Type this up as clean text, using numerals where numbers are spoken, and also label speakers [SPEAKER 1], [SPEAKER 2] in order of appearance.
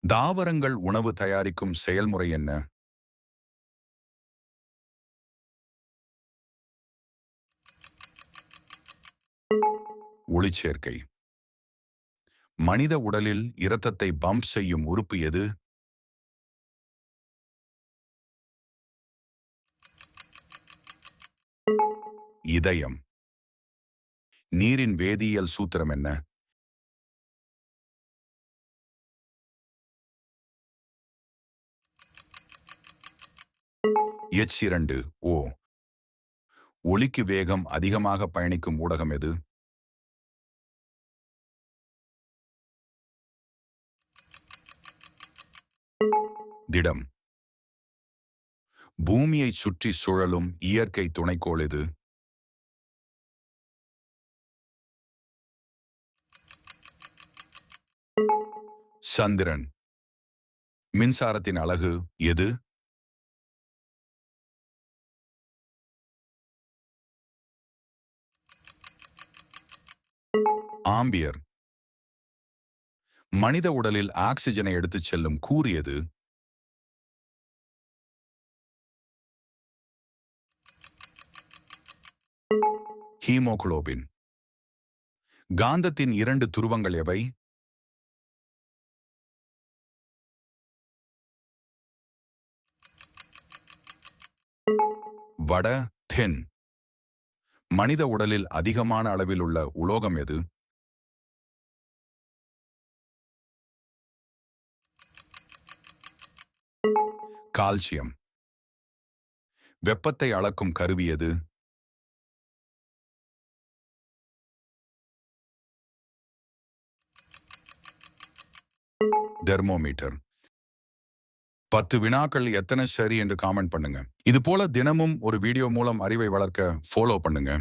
[SPEAKER 1] தாவரங்கள் உணவு தயாரிக்கும் செயல்முறை என்ன? ஒளிச்சேர்க்கை. மனித உடலில் இரத்தத்தை பம்ப் செய்யும் உறுப்பு எது? இதயம். நீரின் வேதியியல் சூத்திரம் என்ன? H2O. ஒளிக்கு வேகம் அதிகமாக பயணிக்கும் ஊடகம் எது? திடம். பூமியைச் சுற்றி சுழலும் இயற்கை துணைக்கோள் எது? சந்திரன். மின்சாரத்தின் அலகு எது? ஆம்பியர். மனித உடலில் ஆக்சிஜனை எடுத்துச் செல்லும் கூறு எது? ஹீமோகுளோபின். காந்தத்தின் இரண்டு துருவங்கள் எவை? வட, தென். மனித உடலில் அதிகமான அளவில் உள்ள உலோகம் எது? கால்சியம். வெப்பத்தை அளக்கும் கருவி எது? தெர்மோமீட்டர். 10 வினாக்கள் எத்தனை சரி என்று காமெண்ட் பண்ணுங்க. இது போல தினமும் ஒரு வீடியோ மூலம் அறிவை வளர்க்க ஃபாலோ பண்ணுங்க.